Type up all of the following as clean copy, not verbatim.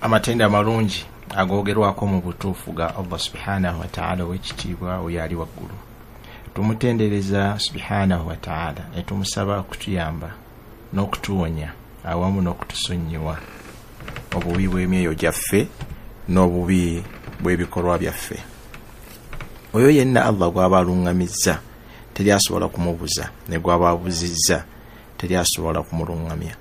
amatenda amalungi agogerwako mu butuufu ga Allah subhanahu wa ta'ala w'ekitiibwa oyo ali waggulu. Tumutendereza subhanahu wa ta'ala ne tumusaba okutuyamba n'okutuwonya awamu n'okutusonyiwa obubi bw'emyoyo gyaffe n'obubi bw'ebikolwa byaffe. Oyo yenna Allah gw'aba alungamizza teri asobola kumubuza, ne gw'aba abuzizza teri asobola kumulungamya.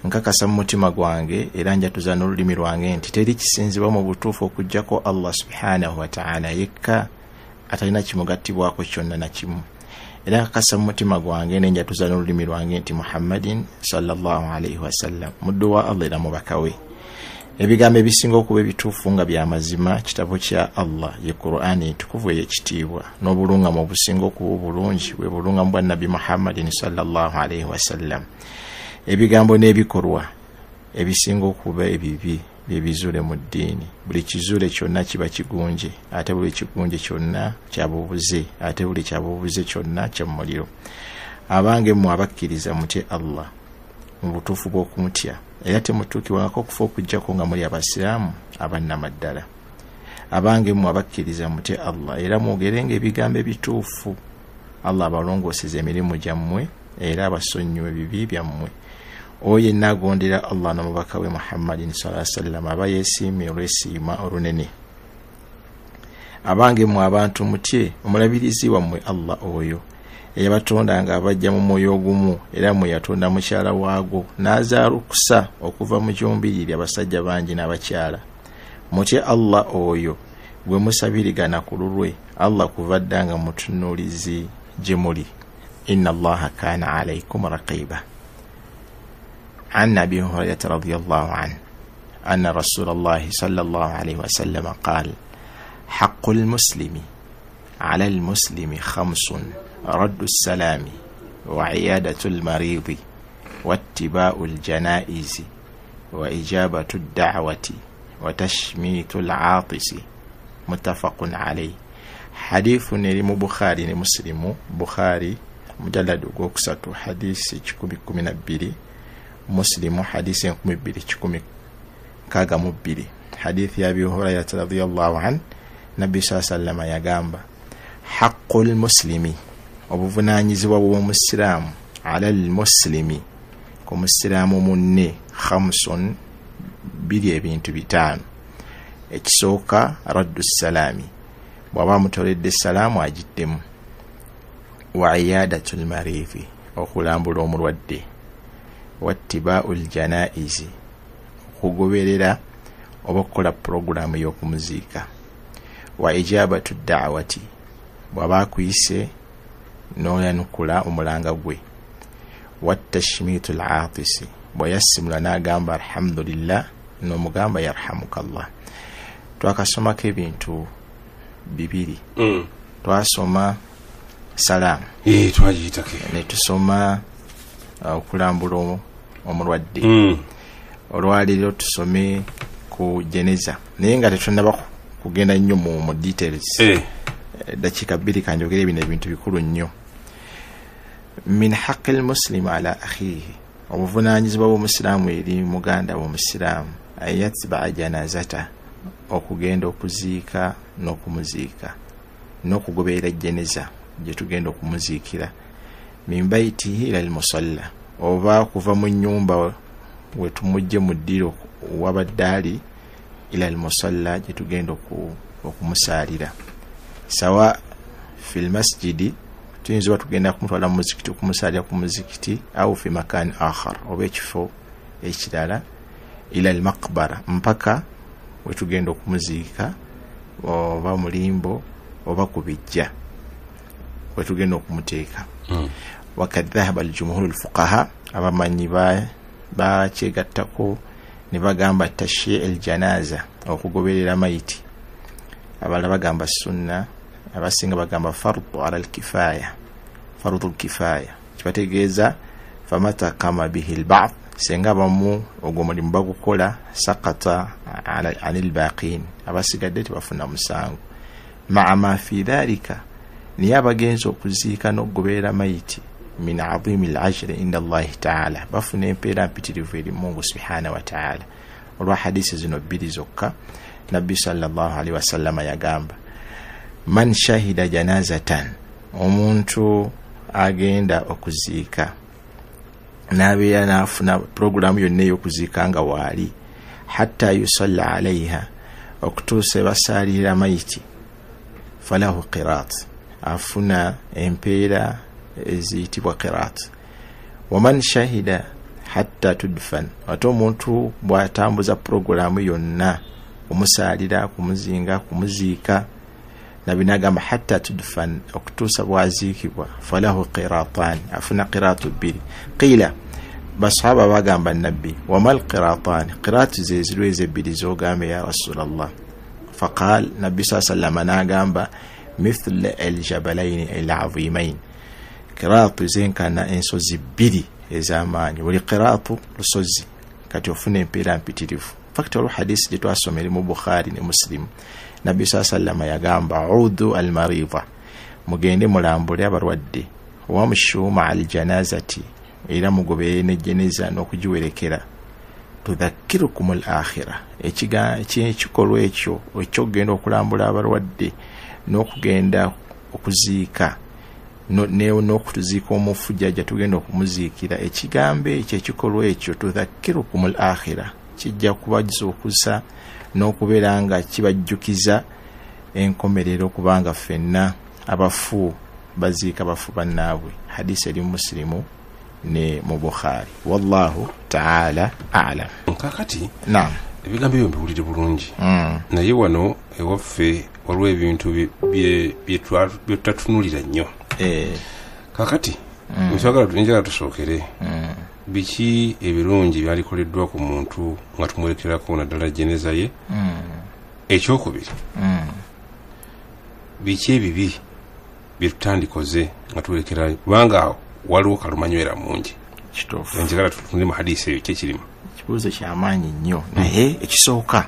Nkakasa mu mutima gwange era njatuza n'olulimi lwange nti teri kisinzibwa mu butuufu okuggyako Allah subhanahu wa ta'ala yekka atalina kimugattibwako kyonna na kimu. Era nkakasa mu mutima gwange ne njatuza n'olulimi lwange nti Muhammadin sallallahu alayhi wa sallam muddu wa Allah era mubaka we. Ebigambo ebisinga okuba ebituufu nga bya mazima kitabo kya Allah ye Qur'ani entukuvu ey'ekitiibwa n'obulungamu obusinga okuba obulungi bwe bulungamu bwa Nabi Muhammadin sallallahu alayhi wa sallam. Ebigambo n'ebikolwa ebisinga okuba ebibi bye bizuule mu ddiini. Buli kizuule kyonna kiba kigunje, ate buli kigunje kyonna kya bubuze, ate buli kya bubuze kyonna kya muliro. Abange mmwe abakkiriza mutye Allah mu butuufu bw'okumutya era temutuukibwako okufa okuggyako nga muli abasiraamu abannamaddala. Abange mmwe abakkiriza mutye Allah era mwogerenga ebigambo ebituufu. Allah abalongooseza emirimu gyammwe era abasonyiwe ebibi byammwe. Oyo yenna agondera Allah n'omubaka we Muhammadin sallallahu alayhi wa sallam aba yeesiimye olw'esiima olunene. Abange mmwe abantu mutye omulabirizi wammwe Allah oyo eyabatonda nga abajja mu mwoyo ogumu era mwe yatonda mukyala waagwo n'azaalukusa okuva mu kyombiriri abasajja bangi n'abakyala. Mutye Allah oyo gwe musabirigana ku lulwe Allah kuva dda nga mutunuulizi gye muli. Inna Allaha kaana alaykum raqiba. عن أبي هريرة رضي الله عنه أن رسول الله صلى الله عليه وسلم قال حق المسلم على المسلم 5: رد السلام وعيادة المريض واتباع الجنائز وإجابة الدعوة وتشميت العاطس. متفق عليه. حديث نريم بخاري مسلم. بخاري مجلد قوكسة حديث 12 مسلم حديث 1212. حديث أبي هريرة رضي الله عنه نبي صلى الله عليه وسلم يقام حق المسلم وبفنانيزوا ومسلم على المسلم كمسلم مني 5 biri ebintu bitano. Ekisooka raddu salami, bwaba mutoledde salaamu agiddemu. Wa iyadatul marifi, okulambula omulwadde. Wattiba'ul janaizi, okugoberera oba okukola puroguramu y'okumuziika. Wa ijabatu da'wati, bwaba akuyise n'oyanukula omulanga gwe. Wattashmitul aatisi, bw'yasimula n'agamba alhamdulillah n'omugamba yarhamukallah. Twakasomako ebintu bibiri. Twasoma salaamu, twagiyitako ne tusoma okulambula omulwadde. Olwaliro tusome ku jeneza naye nga tetundaba kugenda nnyo mu details. Dakiika 2 kanjogere bino ebintu bikulu nnyo. Min haqqil muslimi ala akhihi, obuvunaanyizibwa bw'omusiraamu eri muganda w'omusiraamu. Ayatba janazata, okugenda okuziika n'okumuziika n'okugoberera jeneza gye tugenda okumuziikira. Min baitihi ila al-musalla, oba kuva mu nnyumba we tumujje mu ddiro wabaddaali ila al-musalla gye tugenda okumusaalira. Sawa fil masjidi, tuyinza tugenda kumutwala mu muzikiti okumusaalira ku muzikiti, au fi makan akhar, oba ekifo ekirala, ila al-maqbara, mpaka we tugenda okumuziika, oba mulimbo oba kubijja we tugenda okumuteeka. Wakad dhahaba al-jumhur al-fuqaha, abamanyi bakyegattako ne bagamba tashyi' al-janaza, okugoberera mayiti. Abalala bagamba sunna, abasinga bagamba fardu ala al-kifaya, fardu al-kifaya. Kibategeeza famata kama bihi al-ba'd, senga bamu ogwo mulimu bagukola, sakata anil baqin, abasigadde tebafuna musango. Ma'a ma fi dhalika, niye abagenza okuziika n'okugoberera mayiti, min azimi al-ajri inda Allah ta'ala, bafuna empeera mpitirivu eri Mungu subhanahu wa ta'ala. olwa hadisi zino bbiri zokka. Nabbi sallallahu alaihi wasallam yagamba man shahida janazatan, omuntu agenda okuziika nabeera nafuna programu yonna ey'okuziika nga waali, hatta yusalla alaiha, okutuusa basalira mayiti, falahu qirat, afuna empeera eziyitibwa qirat. Waman shahida hatta tudfan, ate omuntu bw'atambuza programu yonna kumusalira, kumuzinga, kumuziika, nabinagamba hatta tudfan, okutuusa bwaziikibwa, falahu qiratan, afuna qiratu bbiri. Qila, basahaba bagamba nabbi wamal qiratan, qiratu zezirweze bbiri zogambe ya rasulallah. Faqal, nabbi sallallahu nagamba mithl aljabalaini alazimain, qiratu zenkana ensozi bbiri ez'amaanyi, buli qiratu lusozi kati ofuna empeera mpitirivu. Fakti olwo hadisi gye twasomera mu Bukhari ne Muslim, nabbi sallallahu yagamba udu almarida, mugende mulambule abalwadde, wamshu ma'a aljanazati, era mugoberere n'ejjeneza n'okugiwerekera, tudhakkirukum al-akhirah, ekikolwa ekyo ekyokugenda okulambula abalwadde n'okugenda okuziika n'okutuziika omufu jjajja tugenda okumuziikira, ekigambo ekyo ekikolwa ekyo tudhakkirukum al-akhirah kijja kubazuukusa n'okubeera nga kibajjukiza enkomerero, kubanga ffenna abafu baziika bafu bannaabwe. Hadisi eri Muslimu ne mu Bukhari. Wallahu ta'ala a'lam. Kakati naam, ebigambo ebyo mbiwulire bulungi, naye wano ewaffe waliwo ebintu bye tutatunulira nnyo. Kakati njagala tusookere biki ebirungi byalikoleddwa ku muntu nga tumwerekerako naddala jeneza ye. Ekyokubiri, biki ebibi bye tutandikoze nga tuwerekera, kubanga waliwo kalumanywera mungi. Kituufu. Njagala tutunule mu hadisi eyo kyekirimu. Kibuuzo ky'amaanyi nnyo, naye ekisooka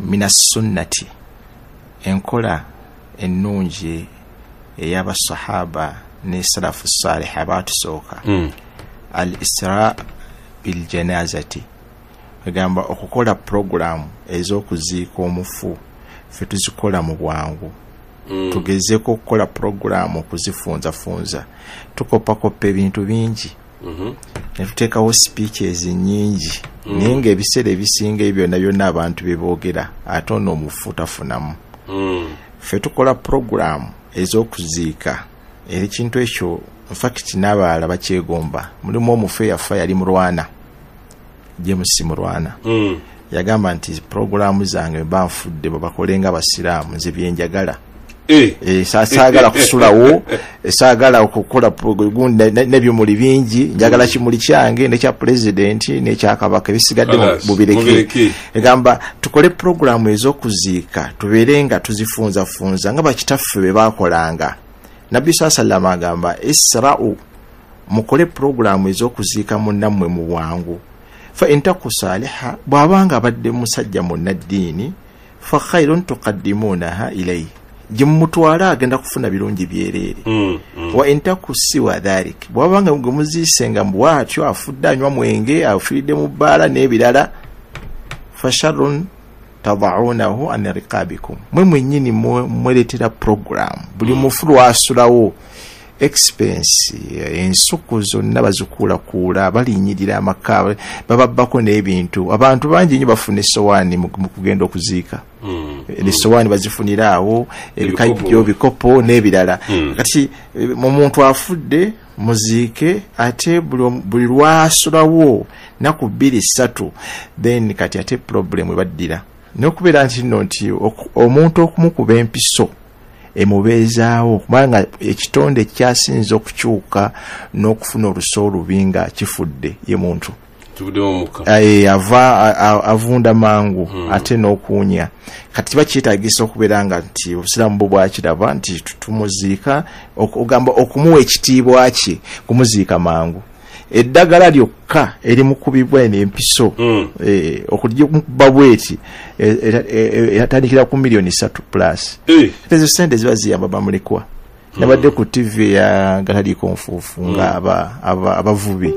minas sunnati, enkola ennungi ey'abasahaba ne salafu salih abatusooka, al-isra bil janazati, egamba okukola programu ez'okuziika omufu ffe tuzikola mu bwangu. Tugezeko okukola programu okuzifunzafunza, tukopakopa ebintu bingi, ne tuteekawo speeches nnyingi, naye ng'ebiseera ebisinga ebyo byonna abantu bye boogera ate ono omufu tafunamu. Ffe tukola programu ez'okuziika, era ekintu ekyo infact n'abalala bakyegomba. Mulimu omufu eyafa yali mulwana, James Mulwana, yagamba nti programu zange banfudde babakolenga abasiraamu, nze byenjagala. Saagala kusulawo, saagala okukola n'ebimuli bingi, njagala kimuli kyange n'ekya president n'ekya kabaka ebisigadde mubireke. Egamba tukole programu ez'okuziika tubeere nga tuzifunzafunza nga bakitaffe be baakolanga. Nabbi sallallahu agamba isra'u, mukole programu ez'okuziika munnammwe mu bwangu. Fa intaku saliha, bw'abanga abadde musajja munnaddiini, fa khairun tuqaddimunaha ilayhi, jimutwala agenda kufuna birungi byereere. Wa intaku siwa dhalik, bw'abanga muziisenga bw'atyo afudde anywa mwenge, afiridde mu bbaala n'ebirala, fa sharrun tadaunahu an riqabikum, mwe mwennyini mweretera programu. Buli mufu lwasulawo expense, ensuku zonna bazikuulakuula, balinyirira amaka, bababbako n'ebintu. Abantu bangi nnyo bafuna essowaani mu kugenda okuziika. Essowaani bazifunira awo, ebikajjo, bikopo n'ebirala. Kati mu muntu afudde muziike, ate buli lwasulawo naku 2-3, then kati ate problem ebaddira n'okubeera nti omuntu okumukuba empiso emubeezaawo, kubanga ekitonde kyasinza okukyuka n'okufuna oluso olubi nga kifudde ye muntu. Avunda mangu, ate n'okuunya. Kati bakyetaagisa okubeera nga nti obusiraamu bwo bwakiraba nti tumuziika, ogamba okumuwa ekitiibwa kye, kumuziika mangu. Eddagala lyokka erimukubibwa n'empiso okuba bweti yatandikira ku $3 million+. Ezo sente ziba ziyamba bamulekwa. Nabadde ku TV ya Gatali Konfufu nga abavubi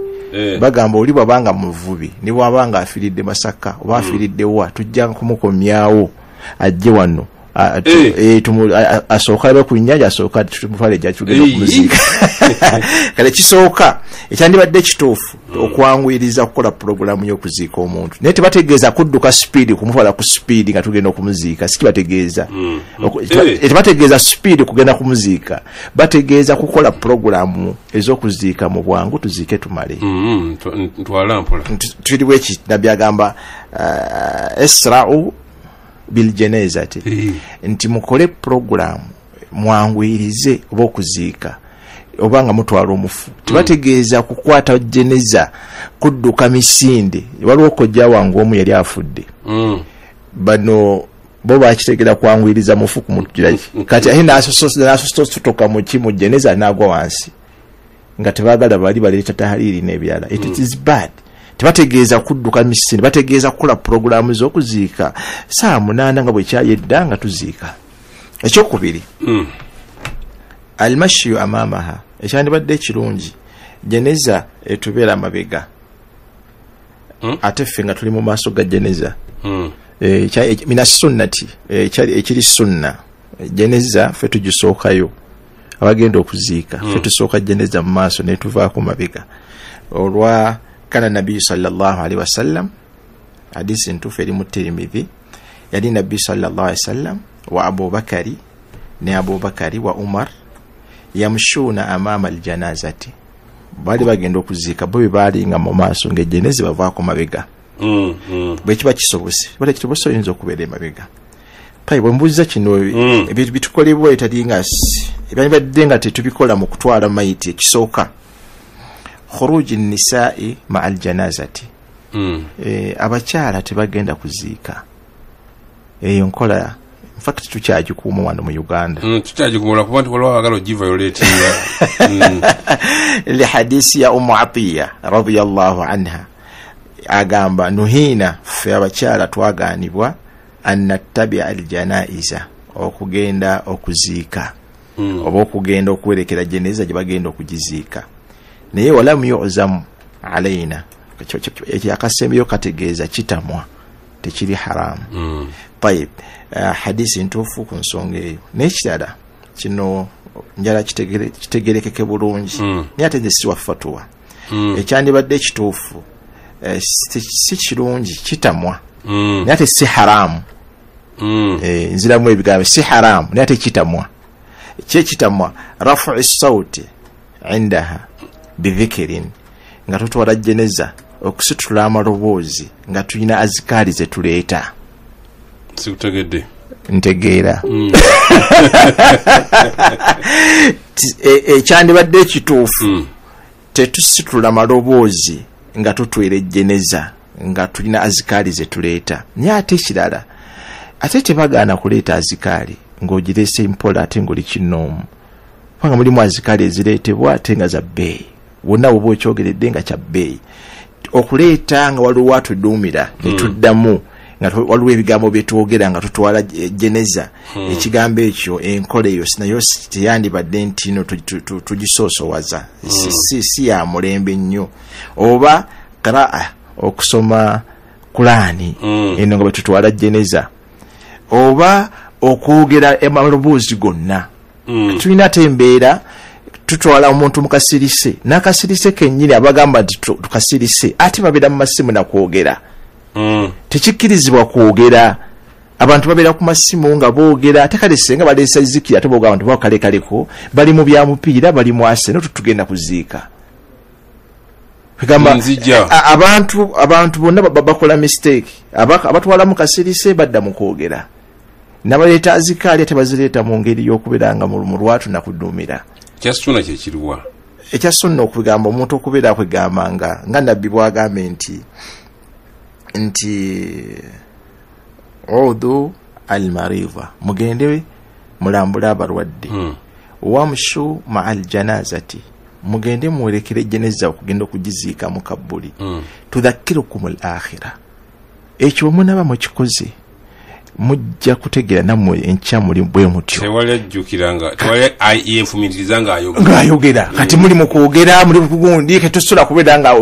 bagamba oli bwabanga muvubi ne bwabanga afiridde Masaka oba afiridde wa tujja kumukomyawo ajje wano asooka ku nnyanja asooka tumutwale ejja tugenda kumuzika kale kisooka ekyandibadde kituufu okwanguyiriza kukola pulogulaamu y'okuziika omuntu naye tebategeeza kudduka sipiidi kumutwala ku sipiidi nga tugenda okumuziika sikibategeeza tebategeeza sipiidi kugenda kumuziika bategeeza kukola pulogulaamu ez'okuziika mu bwangu tuziike tumale ntwala mpola tuli bweki nabbi agamba esra'u biljenezati nti mukole program mwangwirize oba okuziika obanga mutwala omufu tebategeeza kukwata jeneza kudduka misinde waliwo kojja wangu omu yali afudde bano bo bakitegera kwangwiriza mufu kumutira kati ahe nasosotoka mu kimu jeneza nagwa wansi nga tebagala bali baleeta tahariri n'ebirala it is bad tebategeeza kudduka misinde bategeeza kukola pulogulaamu z'okuziika saa 8 nga bwe kyayedda nga tuziika ekyokubiri almashiyu amaamaha ekyandibadde ekirungi jeneza etubeera amabega ate ffe nga tuli mu maaso ga jeneza mina sunnati ekiri sunna jeneza ffe tugisookayo abagenda okuziika ffe tusooka jeneza mu maaso ne tuvaako mabega olwa kana nabii sallallahu alaihi wasallam hadisi ntufu eri mu Tirmidhi yali nabii sallallahu alaihi wasallam wa Abubakari ne Abubakari wa Umar yamshuna amama aljanazati bali bagenda okuziika bo bali nga mu maaso ng'ejenezi bavaako mabega bwe kiba kisobose bale kitobose oyinza okubeera emabega pai bwe mbuuza kino bitukolebwa etali nga ebadde nga tetubikola mu kutwala mayiti ekisooka khuruj an-nisa'i ma'a al-janazati abakyala tebagenda kuziika eyo nkola in fact tukyagikuuma wano mu Uganda tukyagikuuma kuba nti waliwo abagala ogiviolate li hadisi ya Ummu Atiya radiyallahu anha agamba nuhina fe abakyala twagaanibwa annattabi'a al-janaiza okugenda okuziika oba okugenda okuwerekera jeneza gye bagenda okugiziika naye wala muyuzamu alaina akasembeyo kategeeza kitamwa tekiri haramu tayib hadisi ntuufu ku nsonga eyo n'ekirala kino njala kitegerekeke bulungi naye ate si wa fatwa ekyandibadde ekituufu si kirungi kitamwa naye ate si haramu nziramu ebigambo si haramu naye ate kitamwa kyekitamwa rafu sauti indaha bidhikirin nga tutwala jeneza okusitula amaloboozi nga tulina azikali ze tuleeta sikutegedde ntegeera ekyandibadde ekituufu tetusitula maloboozi nga tutwera ejjeneza nga tulina azikali ze tuleeta naye ate ekirala ate tebagaana kuleeta azikali ng'ogireese mpola ate ng'oli kinnoomu kubanga mulimu azikali ezireetebwa ate nga za bbeeyi wonna bwoba okyogeredde nga kya bbeeyi okuleeta nga waliwo atuduumira netuddamu nga waliwo ebigambo byetwogera nga tutwala jeneza ekigambo ekyo enkola eyo nayo teyandibadde nti no tugisoosowaza si ya mulembe nnyo oba qiraa okusoma Qur'ani eno nga bwe tutwala jeneza oba okwogera amaloboozi gonna tulina ate embeera tutwala omuntu mukasirise nakasirise kennyini abagamba nti tukasirise ate babeera mu masimu nakwogera tekikkirizibwa kwogera abantu babeera ku masimu nga boogera ate kale senga baleesa zikiri ate boogamba nti bakalekaleko bali mu bya mupiira bali mu Arsenal tutugenda kuziika abantu bonna bakola mistake abatwala mu kasirise badda mu kwogera nabaleeta azikaali ate bazireeta mu ngeri y'okubeera nga mu lwatu nakuduumira kyasuna kyekiriwa ekyasuna okugamba omuntu okubeera kwegamba nga nabbi bwagambe nti udu almaridha mugende mulambula abalwadde wamshu ma'a aljanazati mugende muwerekere jeneza okugenda okugiziika mu kabbuli tudhakkirukum al-akhirah ekyo munaba mukikoze mujja kutegera nammwe enkya muli bwe mutyo. Tewali ajjukiranga, tewali yenfumitiriza ng'ayogera. Kati muli mu kwogera, muli kugundi, kati tosobola kubeera nga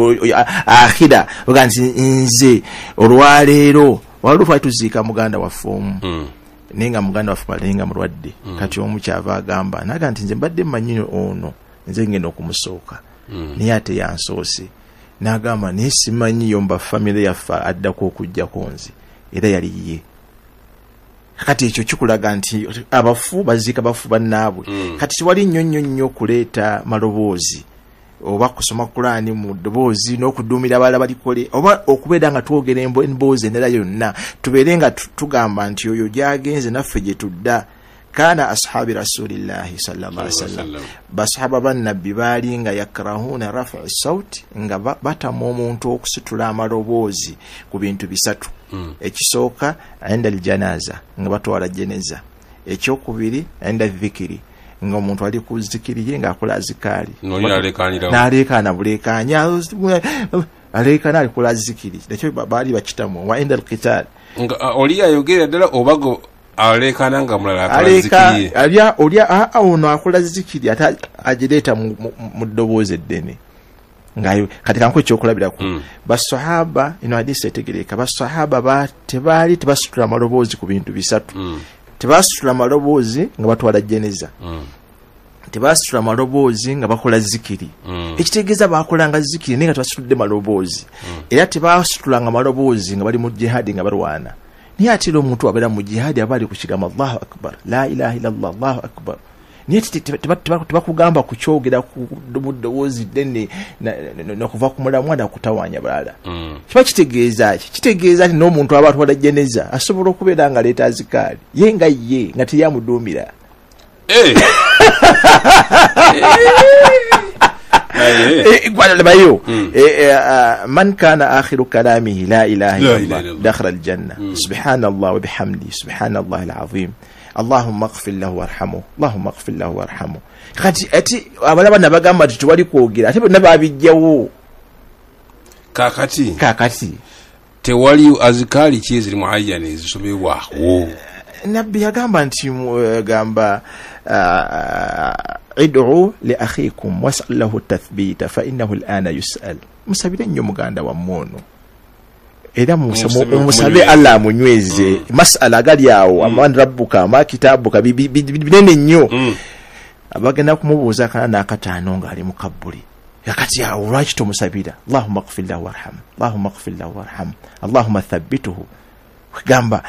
akhira oga nti nze olwaleero waliwo twali tuziika muganda waffe omu naye nga muganda waffe balenga mulwadde. Kati omu kyava agamba naga nti nze mbadde mmanyi ono nze ngenda okumusooka naye ate yansoose n'agamba naye simanyiyo mba famire yaffe addako okujjako nze era yali ye. Kati ekyo kikulaga nti abafu baziika bafu bannaabwe. Kati tiwali nnyo kuleeta maloboozi oba kusoma Qur'ani mu ddoboozi n'okuduumira abalala balikole oba okubeera nga twogera emboozi endala yonna tubeere nga tugamba nti oyo gyagenze naffe gye tudda. Kana ashabi rasulillahi sallallahu alaihi wasallam basahaba bannabbi baali nga yakrahuna raf'a sauti nga batamu omuntu okusitula amaloboozi ku bintu bisatu. Ekisooka enda aljanaza nga batwala jeneza. Ekyokubiri enda dhikiri nga omuntu ali ku zikiri nga akola zikali n'aleekaana buleekaanya aleekaana ali kola zikiri ekyo baali bakitamu wa enda alqital nga oli ayogera ddala obago alekana nga mulala akola zikiri olya ono akola zikiri ate agireeta mu ddoboozi eddene ngayo. Kati kanko ekyokulabirako basahaba ino hadisi etegereka basahaba tebaali tebasitula amaloboozi ku bintu bisatu. Tebasitula amaloboozi nga batwala jeneza, tebasitula amaloboozi nga bakola zikiri. Ekitegeeza bakolanga zikiri naye nga tebasitudde maloboozi. Era tebasitulanga amaloboozi nga bali mu jihadi nga balwana. Naye ate omuntu abeera mu jihadi aba ali ku kigambo Allahu akbar, la ilaha illallah, Allahu akbar. Naye tebakugamba kukyogera ku ddoboozi ddene n'okuva ku mulamwa nakutawaanya balala. Kiba kitegeeza ki? Kitegeeza nti n'omuntu aba atwala jeneza asobola okubeera nga aleeta azikaali ye nga teyamuduumira. bayo man kana akhiru kalamihi la ilaha illallah dakhala aljanna subhanallah wa bihamdi subhanallah alazim Allahumma ighfir lahu warhamhu Allahumma ighfir lahu warhamhu. Kati ati abalaba nabagamba ati tewali kwogera ate bonna babijjawo. Kakati tewali azikali kyeziri muayyana ezisomebwawo. Nabbi yagamba nti gamba id'u li akhikum was'al lahu tathbita fa innahu al'ana yus'al. Musabire nnyo muganda wa mmono era musabe Allah munyweze mas'ala gali awo aman rabbuka ma kitabuka binene nnyo. Abagenda kumubuuza kana nakataano ng'ali mu kabbuli yakati awo lwaki tomusabira Allahumma ighfir lahu warham Allahumma ighfir lahu warham Allahumma thabbituhu. Gamba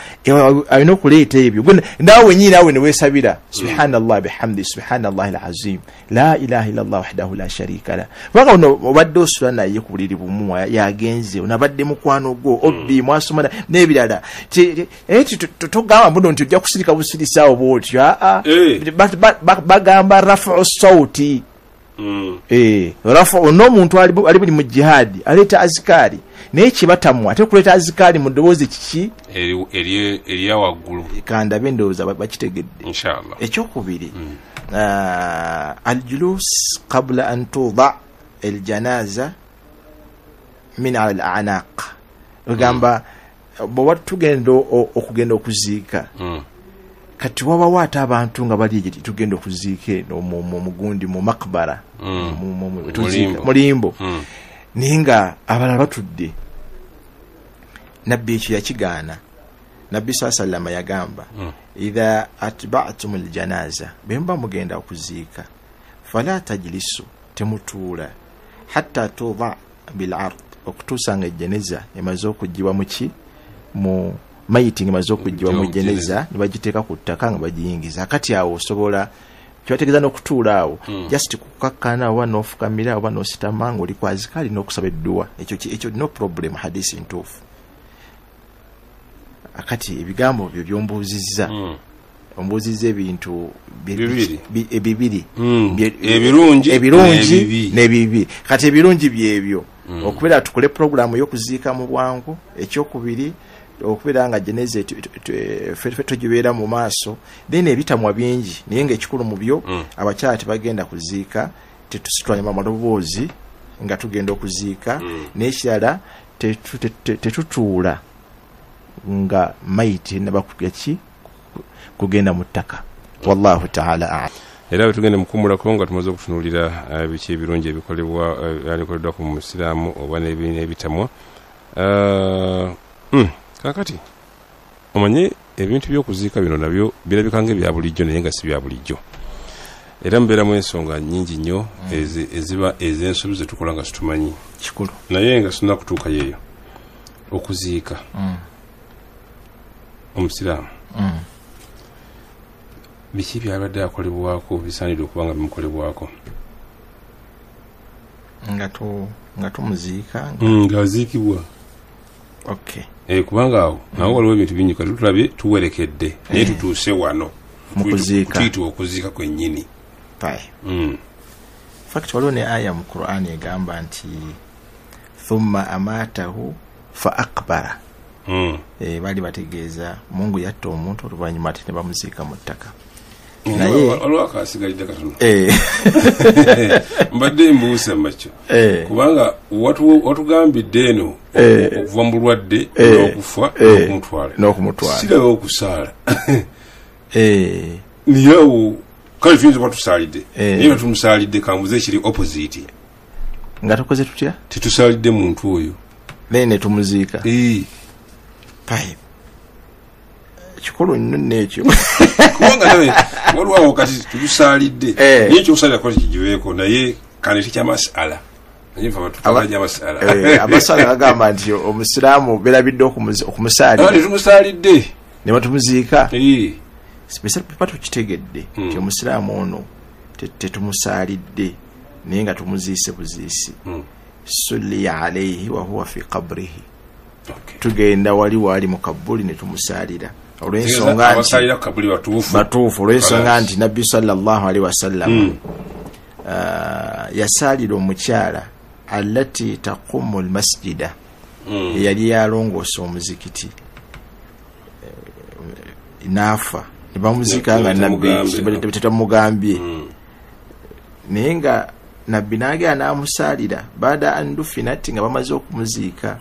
alina okuleeta ebyo naawe nyini naawe neweesabira subhanallah bihamdi subhanallah alazim la ilaha illallah wahdahu la sharika la. Kubanga ono obadde osula naye ku buliri bumu yagenze onabadde mukwano gwo obbi mwasoma n'ebirala togamba mbuno nti ojja kusirika busirisaawo bwotyo bagamba rafu sauti. Rafu n'omuntu ali buli mu jihadi aleeta azikari naye kibatamu ate kuleeta azikari mu ddoboozi kiki eriya waggulu kandabe ndowooza bakitegedde inshallah. Ekyokubiri aljulus qabla an tuda aljanaza min ala al'anaq. Ogamba bwe tugenda okugenda okuziika kati wabawo ate abantu nga bali tugenda okuziika eno mugundi mu makbara mulimbo naye nga abalala batudde. Nabbi ekyo yakigaana. Nabbi sallallahu yagamba idha atba'tum aljanaza bemba mugenda okuziika fala tajlisu temutuula hatta tuda bil ard okutuusa nga jeneza emaze okugibwa mu mayiti ngemaze okugibwa mu jeneza ne bagiteeka ku ttaka nga bagiyingiza. Kati awo osobola kyotegeeza n'okutuula awo just kukakkana oba n'ofukamira oba n'ositama ng'oli kwazikali n'okusaba edduwa. Ekyo no problem hadisi ntuufu. Akati ebigambo byo byombuuzizza ombuuzizza ebintu ebibiri ebirungi n'ebibi. Kati ebirungi byebyo okubeera tukole programu y'okuziika mu bwangu. Ekyokubiri okubeera nga jeneza ffe tugibeera mu maaso then ebitamwa bingi naye ng'ekikulu mu byo abakyala tebagenda kuziika tetusitwanya amaloboozi nga tugenda okuziika n'ekirala tetutuula nga maiti ne bakugaki kugenda mu ttaka. Wallahu ta'ala a'lam. Era tugende mukumulako nga tumaze okutunulira biki ebirungi ebikoleddwa ku musiraamu oba n'ebitamwa. Kakati omanye ebintu by'okuziika bino nabyo birabika ng'ebya bulijjo naye nga si bya bulijjo. Era mubeeramu ensonga nnyingi nnyo eziba ez'ensobi ze tukola nga situmanyi kikulu naye nga sina kutuuka yeeyo okuziika omusiraamu. Biki byabadde akolebwako bisaanidde okuba nga bimukolebwako nga tumuziika ng'aziikibwa. Kubanga awo nawo waliwo ebintu bingi kati tulabye tuwerekedde naye tutuuse wano tuyitibwa okuziika kwennyini. Fact waliwo ne aya mu Qur'an egamba nti thumma amatahu fa akbara. Bali bategeeza Mungu yatta omuntu oluvannyuma ate ne bamuziika mu ttaka. Naye waliwo akasigalidde katono mbadde mbuusa makyo kubanga watugambidde eno okuva mu bulwadde n'okufa n'okumutwala sirawo okusaala niye awo kale tuyinza kuba tusaalidde naye nga tumusaalidde kambuze ekiri opposite nga tukoze tutya tetusaalidde muntu oyo naye ne tumuziika kikulu nnyo n'ekyo kubanga nawe waliwo awo kati tutusaalidde naye ekyokusaalira kola kigiweeko naye kandi tekyamasala amasala agamba nti omusiraamu berabidde okumusaalira tetumusaalidde ne batumuziika pa tukitegedde nti omusiraamu ono tetumusaalidde naye nga tumuziise buziisi. Sulli alayhi wa huwa fi qabrihi. Tugenda wali mu kabuli ne tumusaalira olw'ensonga batuufu olw'ensonga nti Nabbi sallallahu alaihi wasallam yasaalira omukyala allati taqumu almasjida yali yalongoosa omuzikiti naafa ne bamuziika nga Nabbi tetamugambye naye nga Nabbi naagera n'amusaalira baada an dufinat nga bamaze okumuziika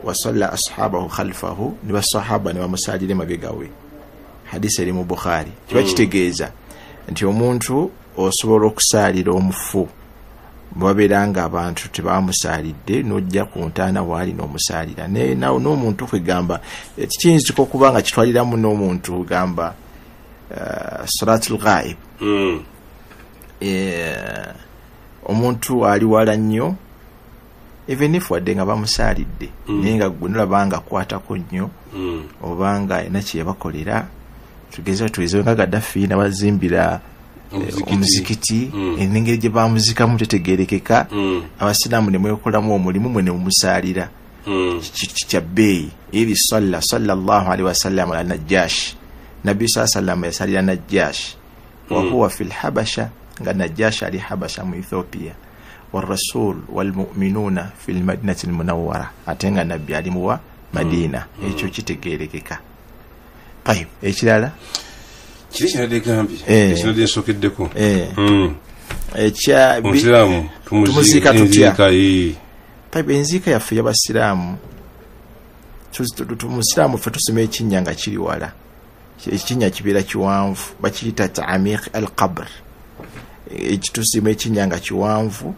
wasalla ashabahu khalfahu ne basahaba ne bamusaalira emabega we. Hadisi eri mu Bukhari. Kiba kitegeeza nti omuntu osobola okusaalira omufu babeera nga abantu tebamusaalidde n'ojja ku ntaana waali n'omusaalira nawe n'omuntu kwegamba kiyinzika okuba nga kitwaliramu n'omuntu gamba salatul ghaib. Omuntu ali wala nnyo even if wadde nga bamusaalidde naye nga gwe nolabanga akwatako nnyo obanga alina kye yabakolera tugeze nga Gaddafi nabazimbira omuzikiti n'engeri gye bamuzikamu tetegerekeka abasiraamu ne mwekolamu omulimu mwe ne mumusaalira kya bbeeyi. Iri sallallahu alaihi wasallam ala Najashi. Nabbi sallallahu yasaalira Najashi wa huwa fil Habasha nga Najashi ali Habasha mu Ethiopia والرسول والمؤمنون في المدينة المنورة atenga Nabbi ali mu Madina. Ekyo kitegerekeka. Ekirala kiri kinadde gambi kinadde nsokeddeko omusiraamu tumuziika tutya. Enziika yaffe y'abasiraamu tumusiraamu ffe tusoma ekinnya nga kiri wala. Ekinnya kibeera kiwanvu bakiyita ta'amiq al-qabr. Ekitusima ekinnya nga kiwanvu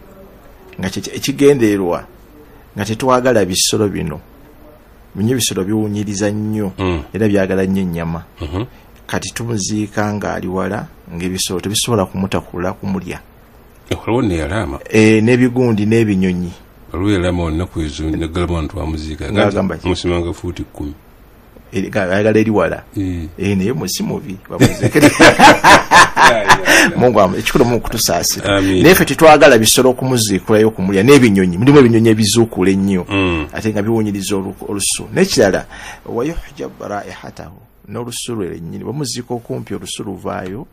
nga ekigendererwa nga tetwagala bisolo bino bisolo biwunyiriza nnyo era byagala nnyo ennyama. Kati tumuziika nga ali wala ng'ebisolo tebisobola kumutakula kumulya. N'ebigundi n'ebinyonyi olw'erama olunaku ezo naggalamu abantu bamuziika musimanga fuuti 10 ayagala eri wala naye musi mubi Mungu ekikulu mu kutusaasira naye ffe tetwagala bisolo okumuziikulayo okumulya n'ebinyonyi mulimu ebinyonyi ebizuukula ennyo ate nga biwunyiriza olusu. N'ekirala wayuhjab raihatahu n'olusu lwe lennyini bamuziika okumpi olusu luvaayo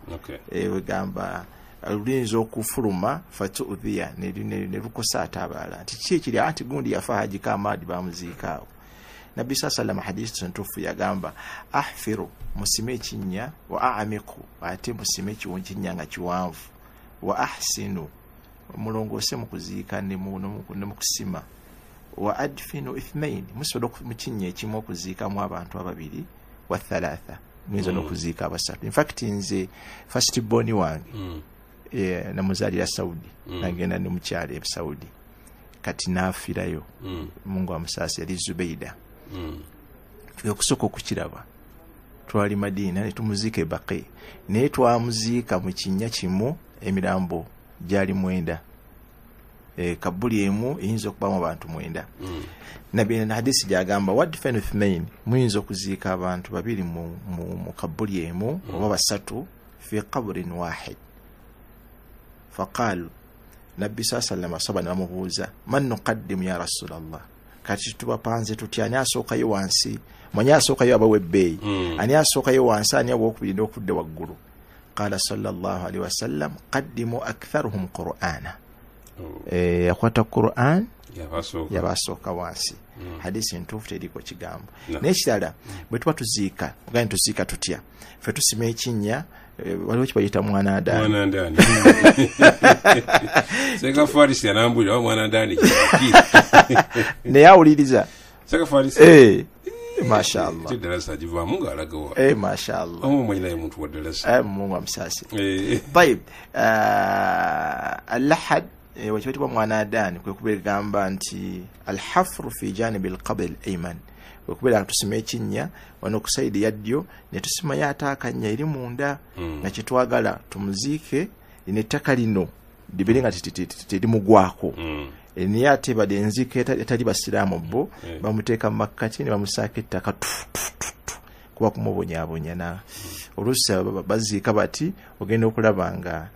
wegamba luyinza okufuluma fatuudhiya ne lukosa ate abalala nti ki ekiri anti gundi yafa Haji Kamadi bamuziikaawo. Nabbi sallallahu hadisi ntufu yagamba ahfiru musime ekinnya wa aamiku ate musime ekinnya nga kiwanvu wa ahsinu mulongoose mu kuziika ne mu kusima wa adfinu ithnain musobola mukinnya ekimu okuziikamu abantu ababiri wa thalatha muyinza n'okuziika abasatu. In fact nze first born wange namuzaalira Saudi nagenda ne mukyala e Saudi kati naafirayo Mungu amusaasi yali Zubeida okusooka okukiraba twali Madina ne tumuziika e Baqi naye twamuziika mu kinnya kimu emirambo gyali 9 kabuli emu eyinza okubamu abantu 9 nabbi na hadisi gyagamba wadfanu ithnain muyinza okuziika abantu babiri mu kabuli emu oba basatu fi qabrin wahid. Faqalu nabbi sallallahu alaihi namubuuza man nuqaddimu ya rasulallah kati tubapanze tutya ani asookayo wansi mwenye asookayo abawebbeeyi ani asookayo wansi ani abwokubiri n'okudde waggulu. Qala sallallahu alaihi wasallam qaddimu aktharuhum qur'ana yakwata Qur'an yabasooka wansi. Hadisi ntuufu teriko kigambo n'ekirala bwe tuba tuziika ogani tuziika tutya ffe tusima ekinnya waliwo kibayita mwanadaani Seka Farisi yanambulira mwanadaani naye awuliriza Seka Farisi mashallah tidalasa jivamu ngalagawa mashallah mwenye naye muntu wa dalasa Mungu amsasi. Tayib al-lahad wakibetibwa mwanadaani kwe kubegamba nti al-hafru fi janib al-qabr al-ayman okubera tusima ekinnya wano ku side ya ddyo ne tusima yatakanya eri munda na kitwagala tumuziike n'ettaka lino liberenga teri mugwako niye ate bade enzike etali basiraamu bo bamuteeka mu makkati ne bamusaaka ettaka kuba kumubonyaabonya na oluusi baziika bati ogenda okulaba nga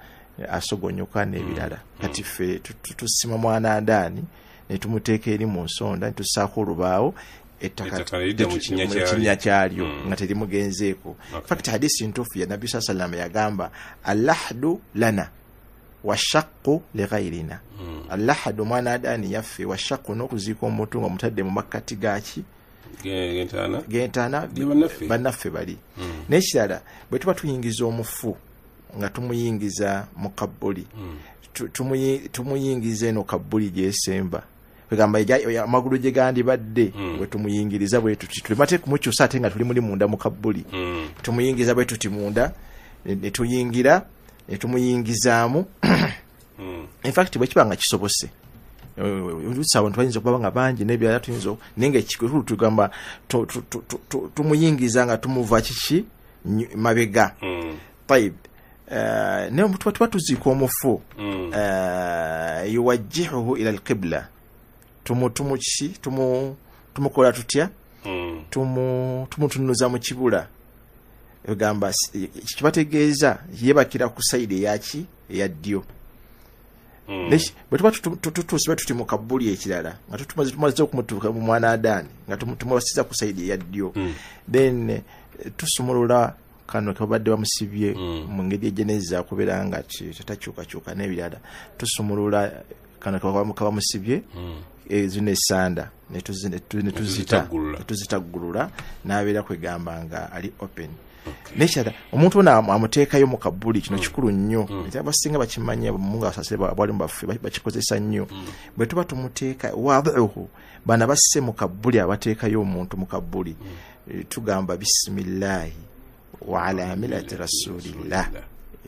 asogonyuka n'ebirala kati ffe tusima mwanadaani ne tumuteeka eri mu nsonda ne tusaako olubaawo ettaka kinnya kyalyo nga terimugenzeeko. Fakti hadisi ntuufu ya nabbi sallallahu alaihi yagamba allahdu lana washaqqu lighayrina. Allahdu mwanadaani yaffe washaqqu n'okuziika omuntu nga mutadde mu makkati gaki gentaana bannaffe bali. N'ekirala bwe tuba tuyingiza omufu nga tumuyingiza mu kabbuli tumuyingiza eno kabbuli gyesemba kugamba amagulu gye gandibadde bwe tumuyingiriza bwe tuti tulimate kumukyusa ate nga tuli muli munda mu kabbuli tumuyingiza bwe tuti munda ne tuyingira ne tumuyingizaamu. In fact bwe kibanga kisobose oluusi abantu bayinza okuba nga bangi n'ebirala tuyinza nenga ekikulu tugamba tumuyingiza nga tumuva kiki mabega. Tayib ne omuntu tuba tuziika omufu yuwajjihuhu ila alqibla tumukola tutya tumutunuza mu kibula egamba kibategeeza yebakira ku side yaki eya ddyo. Bwe tuba tutuusiba tuti mu kabbuli ekirala nga tumaze okumutuuka mu mwanadaani nga tumubasiza ku side eya ddyo then tusumulula kano kabadde bamusibye mu ngeri ejeneza kubeera nga tatakyukakyuka n'ebirala tusumulula kano kabamusibye zino esanda netuzitaggulula n'abeera kwegamba nga ali open. Nekirala omuntu ono amuteekayo mu kabbuli kino kikulu nnyo abasinga bakimanya Mungu asasire abalimu baffe bakikozesa nnyo. Bwe tuba tumuteeka waadhuhu bana basse mu kabbuli abateekayo omuntu mu kabbuli tugamba bisimillahi wa ala millati rasulillah.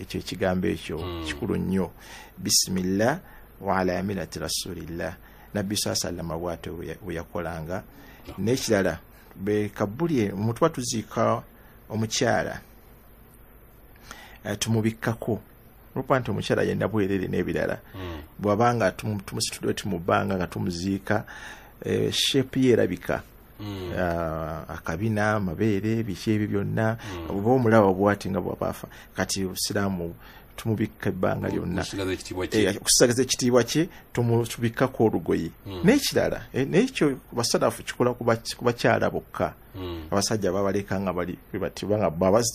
Ekyo ekigambo ekyo kikulu nnyo bismillah wa ala millati rasulillah. Nabbi sallallahu bwate we yakolanga. N'ekirala be kabbuli omuntu batuziika omukyala tumubikkako lupanti omukyala yenda bwerere n'ebirala bwabanga tumusitudde tumubanga nga tumuziika shape yerabika akabina amabeere biki ebyo byonna oba omulaba bwati nga bwabafa kati Obusiraamu tumubikka ebbanga lyonna okusagaza ekitiibwa kye tumubikkako olugoye. N'ekirala n'ekyo basalafu kikola ku bakyala bokka. Abasajja babaleka nga bali bati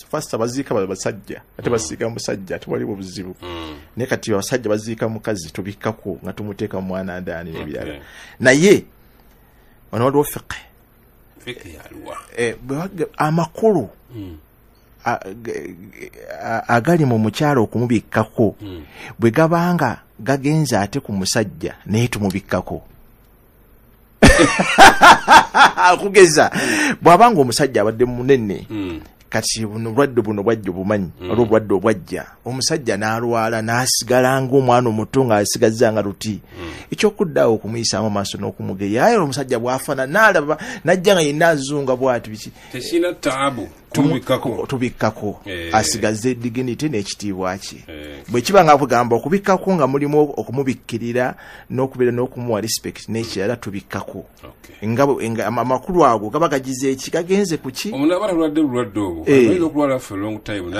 fasta baziika basajja ate basiika musajja ate waliwo buzibu naye kati abasajja baziika mukazi tubikkako nga tumuteeka mu mwanadaani n'ebirala. Naye wano waliwo fiqh amakulu agali mu mukyalo okumubikkako bwe gabanga gagenza ate ku musajja naye tumubikkako akugeza bwabanga omusajja abadde munene kati buno bwadde buno bwajja bumanyi olwo bwadde obwajja omusajja n'alwala n'asigala ng'omwana omuto ng'asigazza nga luti ekyokuddawo okumuyisaamu amaaso n'okumugeya aye omusajja bw'afana n'alaba najja nga yenna azunga bw'ati biki tekina taabu tubikkako asigazze dignity n'ekitiibwa kye bwe kiba nga kugamba okubikkako nga mulimu okumubikkirira n'okubeera n'okumuwa respect n'ekirala tubikkako nga amakulu ago gaba gagize eki gagenze ku ki omuntu aba talwadde bulwadde obwo ayinza okulwala for a long time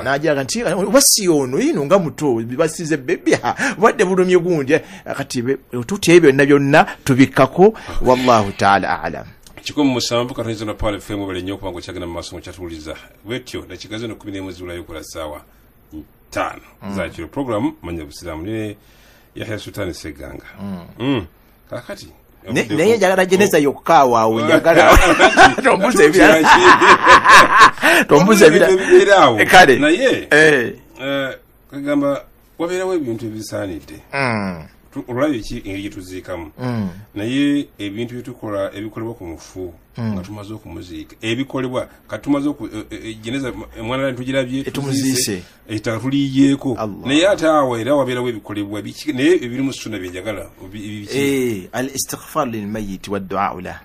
n'agira nti wasi ono yino nga muto basize bebya bwadde bulumye gundi kati tutya byonna byonna tubikkako wallahu ta'ala a'lam 17 katonyiza na pale fm bale nnyo kubanga kyagenda mu maaso kyatuliza bwetyo nakigaze no 10 mwezi ulayo kola sawa 5 za kiro program manya busiramu ne Yahya Sultan Seganga kakati naye njagala jeneza yokkawa awo njagala tombuze ebira kale naye kagamba wabeerawo ebintu ebisaanidde olwabyo ki engeri gyetuziikamu naye ebintu byetukola ebikolebwa ku mufu nga tumaze okumuziika ebikolebwa katumaze jeneza omwana ntugirabye etumuziise ettaka tuliyeeko naye ate awo era wabeerawo ebikolebwa naye ebiri mu sunna byenjagala al istighfar lil mayyit wa du'a la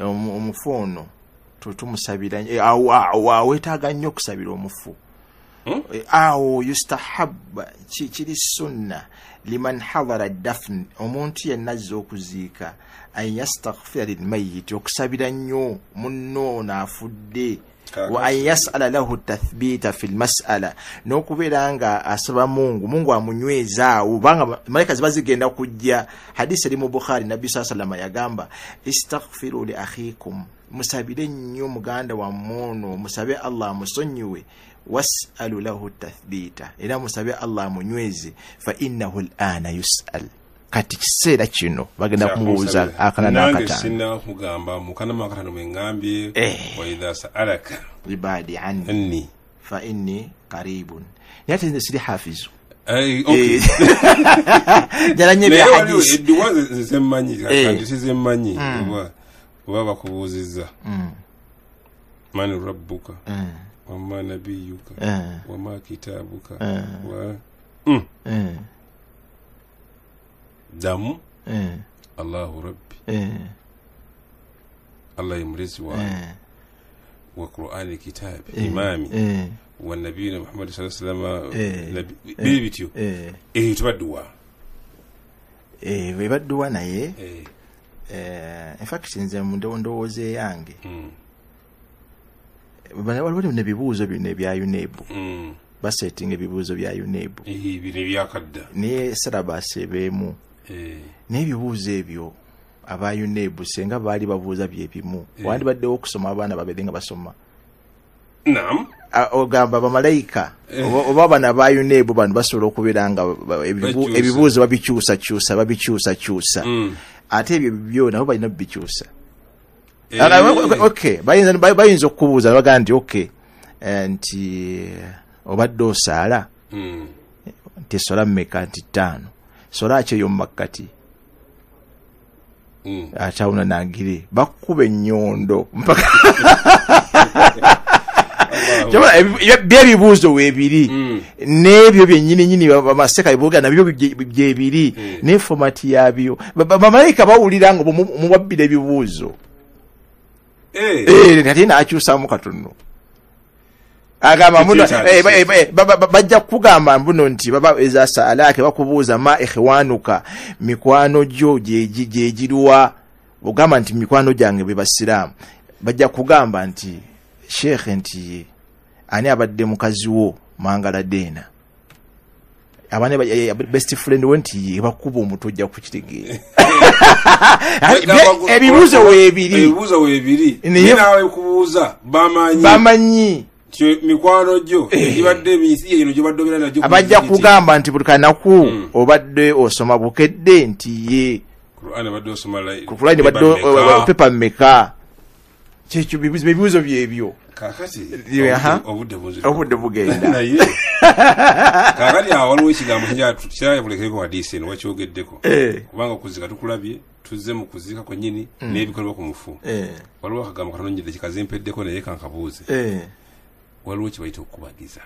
omufu ono tumusabira awo wetaaga nnyo okusabira omufu awo yustahabba kiri sunna liman hadara dafn omuntu yenna azza okuziika an yastaghfira lil mayyit okusabira nnyo munno naafudde wa an yas'ala lahu tathbita fil mas'ala n'okubeera nga asaba mungu amunyweza awo banga malaika ziba zigenda kujja hadisi eri mu Bukhari nabbi sallallahu alayhi wasallam yagamba istaghfiru li akhikum musabire nnyo muganda wa mmono musabe Allah musonyiwe was'alu lahu tathbita era musabe Allah munyweze fa innahu al'ana yus'al kati kiseera kino bagenda kumubuuza akana n'akatano sinna kugamba mukana makatano mwengambye wa idha sa'alaka ibadi anni fa inni qaribun yate nze siri hafizu okay jalanye bya hadisi ediwaze zemanyi kandi sizemanyi oba bakubuuziza mani rabbuka wama nabiyuka wama kitabuka wa damu Allahu rabbi Allah yumrizi wa Qur'ani kitab imami wa nabiyina Muhammad sallallahu alaihi wasallam bibityo tubadduwa webadduwa naye in fact nze ndowooze yange waliwo nebibuuzo bino ebya UNEB basetting ebibuuzo bya UNEB bino ebyakadda naye syllabus ebeemu n'ebibuuzo ebyo aba UNEB senga baali babuuza byebimu wandibaddewo okusoma abaana babere nga basoma naam ogamba bamalayika oba bana ba UNEB bano basobola okubeera nga ebibuuzo babikyusa ate ebyo byo nabo balina bikyusa okay bayinza okukubuuza bagaa nti okay nti obadde osaala nti sola mmeka nti 5 sola akyeyo mu makkati atawuna nangire bakuba ennyondo mpaka byebibuuzo weebiri n'ebyo byennyini bamaseka bibuuga nabyo byebiri ne fomati yabyo bamalayika bawulira nga muwabbira ebibuuzo kati naakyusaamu katono agamba muno bajja kugamba mbuno nti baba ezasa alake bakubuuza ma ikhwanuka mikwano gyo gyegirwa ogamba nti mikwano gyange be basiraamu bajja kugamba nti sheikh nti ani abadde mukazi wo Mangala Dena abane best friend wenti bakuba omuntu ojja kukitegeera ebibuuzo weebiri nawe kubuuza bamanyi mikwano gyo gibadde emisi yino gibadde obera najjo abajja kugamba nti buli kanaku obadde osoma bukedde nti ye Qur'an badde osoma Qur'an badde pepa meka kyekyo bibuuzo byebyo kakati obudde bugenda naye kakati awo waliwo ekigambo kyayabulekeko hadisi eno wakyogeddeko kubanga okuzika tukulabye tuzze mu kuzika kwennyini n'ebikolebwa ku mufu waliwo akagambo katononyedde kikazimpeddeko naye kankabuuze waliwo kibayita okukubagiza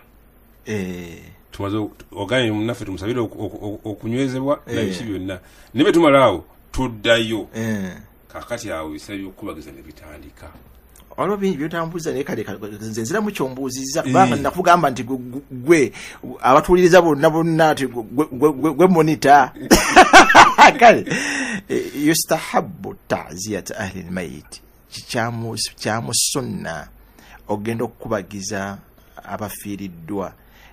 tumaze oganye munaffe tumusabire okunywezebwa nabiki byonna ne bwe tumalaawo tuddayo kakati awo ebisale by'okukubagiza ne bitandika waliwo bingi byotambuuza naye kale nze nziramu kyombuuzizza kubanga nakugamba nti gwe abatuwuliriza bonna ti gwe monita kale yustahabu ta'ziyat ahli almayit kikyamu sunna ogenda okukubagiza abafiiriddwa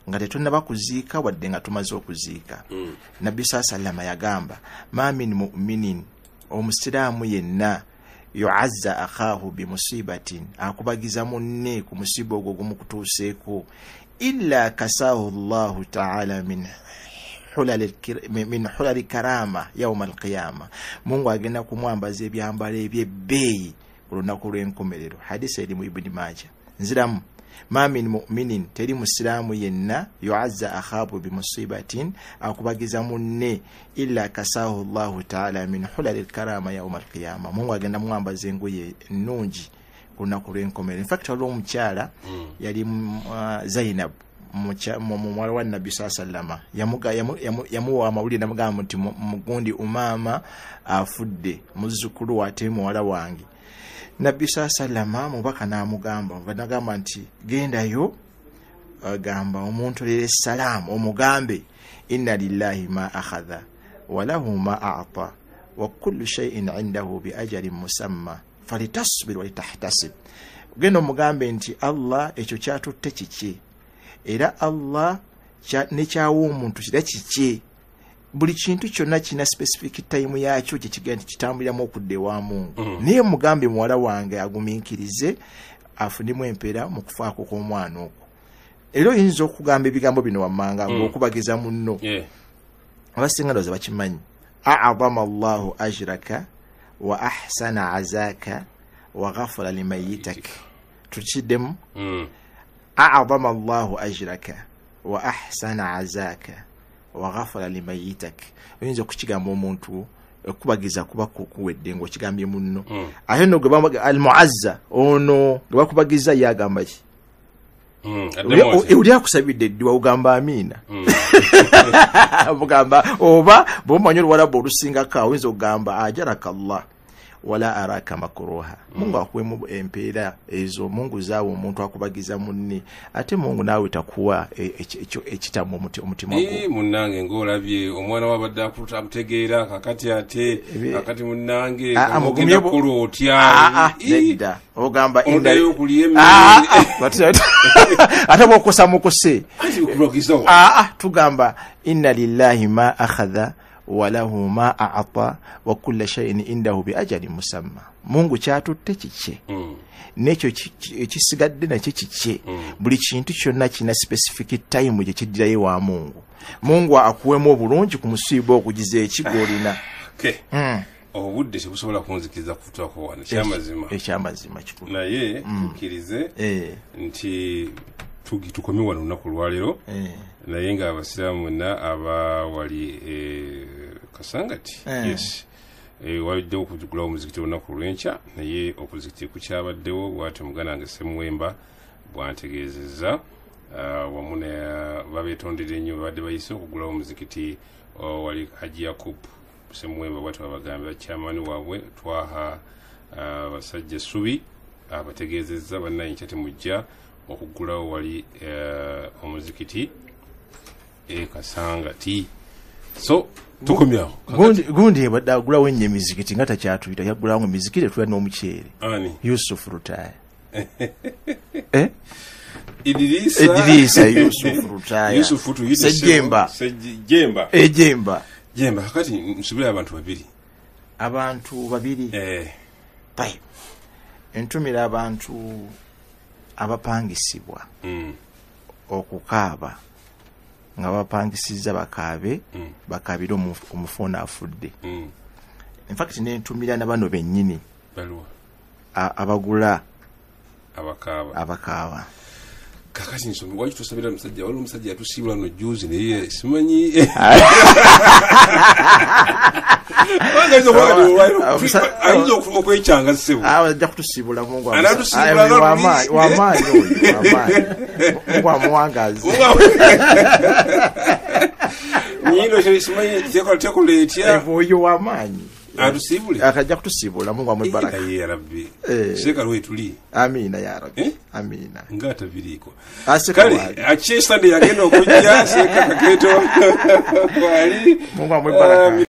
nga tetonnaba kuziika wadde nga tumaze okuziika nabbi salama yagamba ma min mu'minin omusiraamu yenna yu'azza akhahu bimusibatin akubagiza munne ku musiba ogwo gumukutuuseeko illa kasahu Allahu ta'ala min hulali karama yawma alqiyama Mungu agenda kumwambaza ebyambalo ebyebbeeyi ku lunaku lw'enkomerero hadisi eri mu Ibn Majah nziramu ma min mu'minin teri musiramu yenna yu'azza akhabu bimusibatin akubagiza munne illa kasahu Allahu ta'ala min hulal karama yawm al-qiyamah Mungu agenda mwambaza engoye nnungi kunaku lw'enkomerero. In fact waliwo omukyala yali Zainab mwala wa Nabbi sallama yamuwa amawulire namugamba nti mugundi umama afudde muzzukulu ate muwala wange. Nabbi sallama mubaka namugamba banagamba nti gendayo agamba omuntu lere salam omugambe inna lillahi ma akhadha wa lahu ma a'ta wa kullu shay'in 'indahu bi ajalin musamma falitasbir wa litahtasib. Genda omugambe nti Allah ekyo kyatutte kiki era Allah ne kyawo omuntu kira kiki buli kintu kyonna kina specific time yakyo kikigenda kitambuliramu okudde wa Mungu. Naye mugambe muwala wange agumiikirize afunimu empera mu kufaako kw'omwana okwo. Era oyinza okugamba ebigambo bino wammanga ng'okubagiza munno abasinga ndowooza bakimanyi. a'adama Allahu ajraka wa ahsana azaka wa ghafara limayitak. Tukiddemu a'adama Allahu ajraka wa ahsana azaka wa ghafara limayitak. Oyinza okukigamba omuntu okubagiza kuba kuwedde ng'okigambye munno ate no gwe bambaga al-mu'azza ono gwe bakubagiza yagamba ki uli akusabidde eddiwa ugamba amiina mugamba oba bwomanyi oluwalabu olusingako oyinza okugamba ajaraka Allah wala araka makruha. Mungu akwemu empeera ezo Mungu zaawo omuntu akubagiza munne ate Mungu naawe takuwa ekitamu omutima gwo. Munnange ng'olabye omwana wabadde akutegeera kakati ate kakati munnange ogenda kulu otya nedda ogamba indayo okuliye ate bw'okosa mukose kubagiza tugamba inna lillahi ma akhadha walahu ma a'ata wa kulla shay'in indahu bi ajalin musamma. Mungu kyatutte kiki nekyo ekisigadde nakyo kiki buli kintu kyonna kina specific time gye kiddirayo wa Mungu. Mungu akuwemu obulungi ku musiiba okugiza ekigolina obudde tebusobola kunzikiriza kutuako wano ekyamazima kikulu naye tukkirize nti tukomi wano olunaku lwaleero naye nga abasiraamu mwenna aba wali Kasangati yes wajja okugulawo omuzikiti olunaku lw'enkya naye okuzikiti kukyabaddewo bw'atyo muganda wange Ssemwemba bwantegeezezza wamu babeetondera ennyo babadde bayise okugulawo omuzikiti wali Haji Yakub Ssemwemba bw'atyo babagambye bakyamaani waabwe twaha basajja essubi abategeezezza bannayinkya temujja okugulawo wali omuzikiti Kasangati. So tukomyawo gundi ebadde agulawo ennyo emizikiti nga takyatuyita yagulawo emizikiti tulina n'omuceere Yusuf Rutaya Idrisa Yusuf Rutaya Sejjemba Ejemba kakati nsubire abantu babiri entumira abantu abapangisibwa okukaaba nga bapangisizza bakaabe bakabire omufuna afudde. In fact nentumira na bano bennyini abagula abakaaba kakati nsombi waki tusabira musajja wali omusajja yatusiibula no juzi naye simanyi ayinza okwekyanga ssebo ajja kutusiibula mungu wamaanyi mungu amuwangazi nyino simanyi tekoleetya oyo wamaanyi atusibule akajja kutusiibula mungu amwe baraka ya rabbi sheka lwe tuli amina ya rabbi amina ngata biriko kale achesta ndi yagenda okujja sheka kaketo kwali mungu amwe baraka